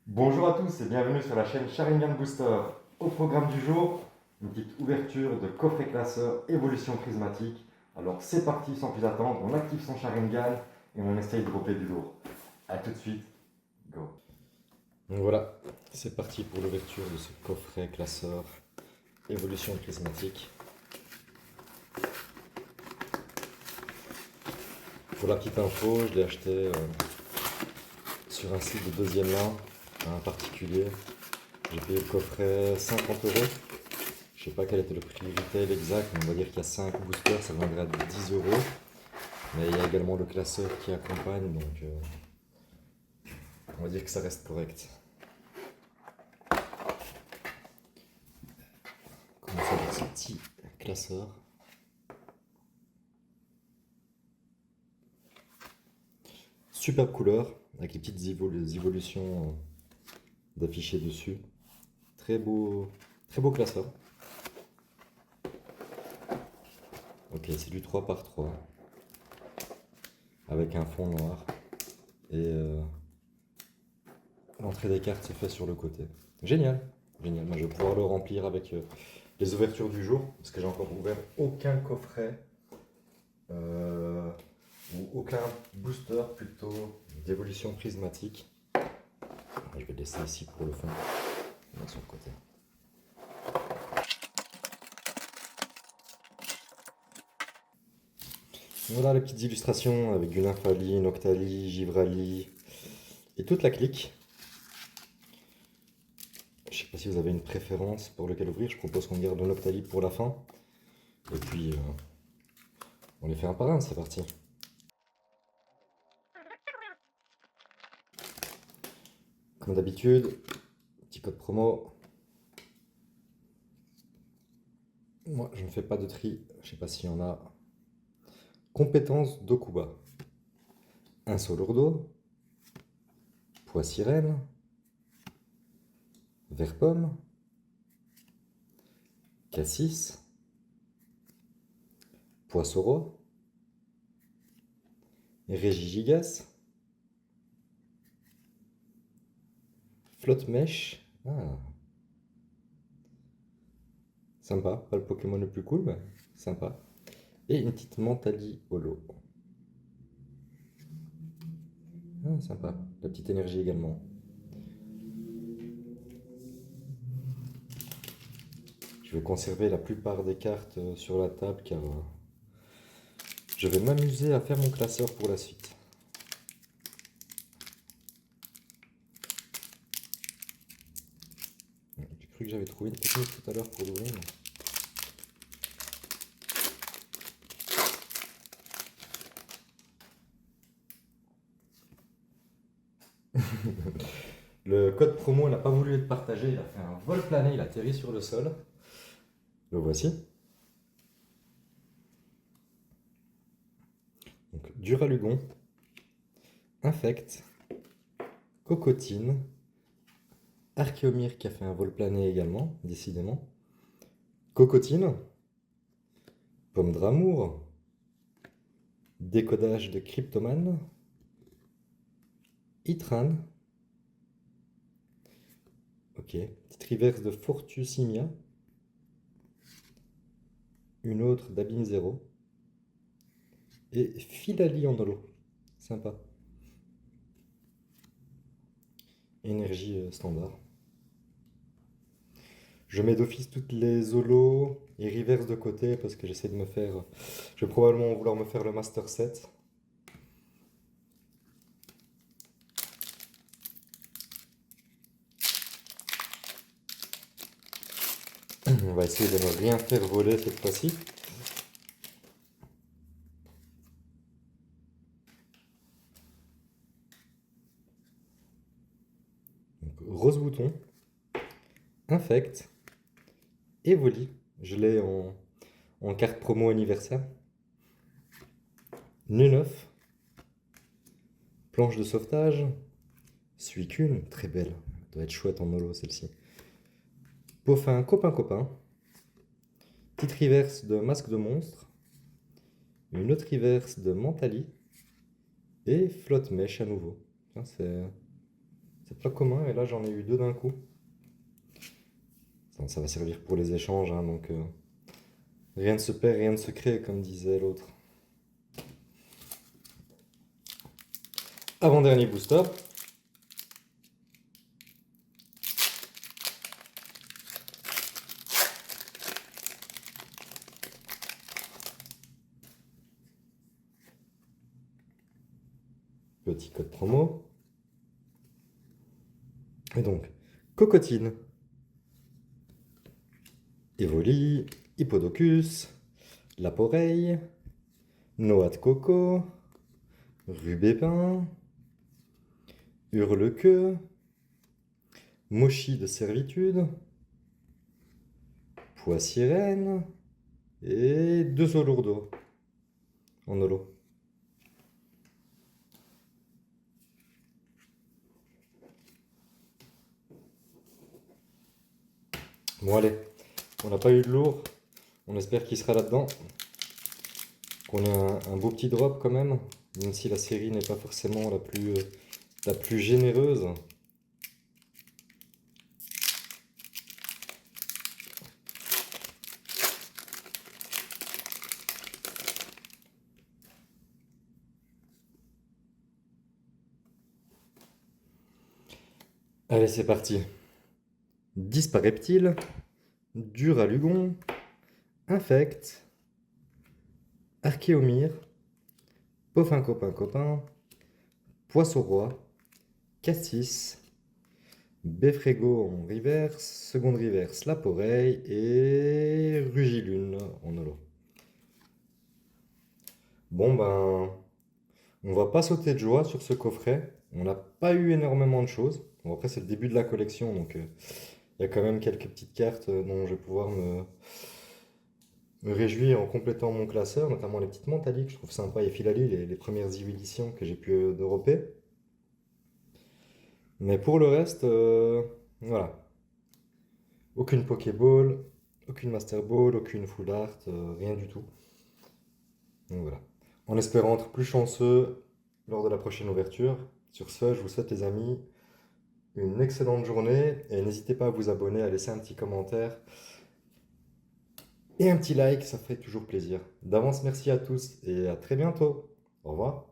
Bonjour à tous et bienvenue sur la chaîne Sharingan Booster. Au programme du jour, une petite ouverture de coffret classeur évolution prismatique. Alors c'est parti sans plus attendre, on active son Sharingan et on essaye de dropper du lourd. A tout de suite, go. Donc voilà, c'est parti pour l'ouverture de ce coffret classeur évolution prismatique. Pour la petite info, je l'ai acheté sur un site de deuxième main, un particulier. J'ai payé le coffret 50 euros. Je sais pas quel était le prix retail exact, mais on va dire qu'il y a 5 boosters, ça viendrait à 10 euros. Mais il y a également le classeur qui accompagne, donc on va dire que ça reste correct. On commence avec ce petit classeur. Superbe couleur, avec les petites évolutions d'affichés dessus. Très beau classeur. Ok, c'est du 3 par 3 avec un fond noir. Et l'entrée des cartes se fait sur le côté. Génial, génial. Moi, je vais pouvoir le remplir avec les ouvertures du jour, parce que j'ai encore ouvert aucun coffret ou aucun booster plutôt d'évolution prismatique. Je vais le laisser ici pour le fun, mettre sur le côté. Voilà les petites illustrations avec du Nymphalie, Noctali, Givrali et toute la clique. Je ne sais pas si vous avez une préférence pour lequel ouvrir, je propose qu'on garde le Noctali pour la fin. Et puis on les fait un par un, c'est parti. Comme d'habitude, petit code promo. Moi, je ne fais pas de tri, je ne sais pas s'il y en a. Compétence d'Okuba. Un Solurdo, Pois Sirène, Vert Pomme, Cassis, Poissoro, Régigigas, Flotte Mèche. Ah, sympa, pas le Pokémon le plus cool, mais sympa. Et une petite Mentali Holo. Ah, sympa, la petite énergie également. Je vais conserver la plupart des cartes sur la table car je vais m'amuser à faire mon classeur pour la suite. J'ai cru que j'avais trouvé une technique tout à l'heure pour l'ouvrir. Le code promo n'a pas voulu être partagé, il a fait un vol plané, il a atterri sur le sol. Le voici. Donc, Duralugon, Infect, Cocotine, Archéomir qui a fait un vol plané également, décidément. Cocotine, Pomme d'Amour, Décodage de Cryptoman, Itran, ok, petite reverse de Fortusimia, une autre d'Abîme Zéro, et Filali en holo, sympa. Énergie standard. Je mets d'office toutes les holos et reverse de côté parce que j'essaie de me faire. Je vais probablement vouloir me faire le Master Set. On va essayer de ne rien faire voler cette fois-ci. Rose Bouton, Infect, Evoli. Je l'ai en carte promo anniversaire. Nuneuf, Planche de sauvetage, Suicune, très belle. Elle doit être chouette en holo celle-ci. Peaufin, copain copain. Petite reverse de Masque de monstre. Une autre reverse de Mentali. Et Flotte Mèche à nouveau. C'est pas commun, et là j'en ai eu deux d'un coup. Ça va servir pour les échanges, hein, donc rien ne se perd, rien ne se crée, comme disait l'autre. Avant-dernier booster. Petit code promo. Et donc, Cocotine, Evoli, Hippodocus, Laporeille, Noix de Coco, Rubépin, Hurlequeue, Mochi de Servitude, Poissirène et deux Olourdeaux en holo. Bon allez, on n'a pas eu de lourd, on espère qu'il sera là-dedans, qu'on ait un beau petit drop quand même si la série n'est pas forcément la plus généreuse. Allez, c'est parti. Dispareptile, Duralugon, Infect, Archéomire, Poffin copain copain, Poisson-Roi, Cassis, Beffrego en reverse, seconde reverse Laporeille et Rugilune en holo. Bon ben, on va pas sauter de joie sur ce coffret. On n'a pas eu énormément de choses. Bon, après c'est le début de la collection, donc il y a quand même quelques petites cartes dont je vais pouvoir me réjouir en complétant mon classeur, notamment les petites mentaliques, je trouve sympa, et Philali, les premières éditions que j'ai pu dropper. Mais pour le reste, voilà. Aucune Pokéball, aucune Master Ball, aucune Full Art, rien du tout. Donc voilà. En espérant être plus chanceux lors de la prochaine ouverture. Sur ce, je vous souhaite les amis une excellente journée et n'hésitez pas à vous abonner, à laisser un petit commentaire et un petit like, ça fait toujours plaisir. D'avance, merci à tous et à très bientôt. Au revoir.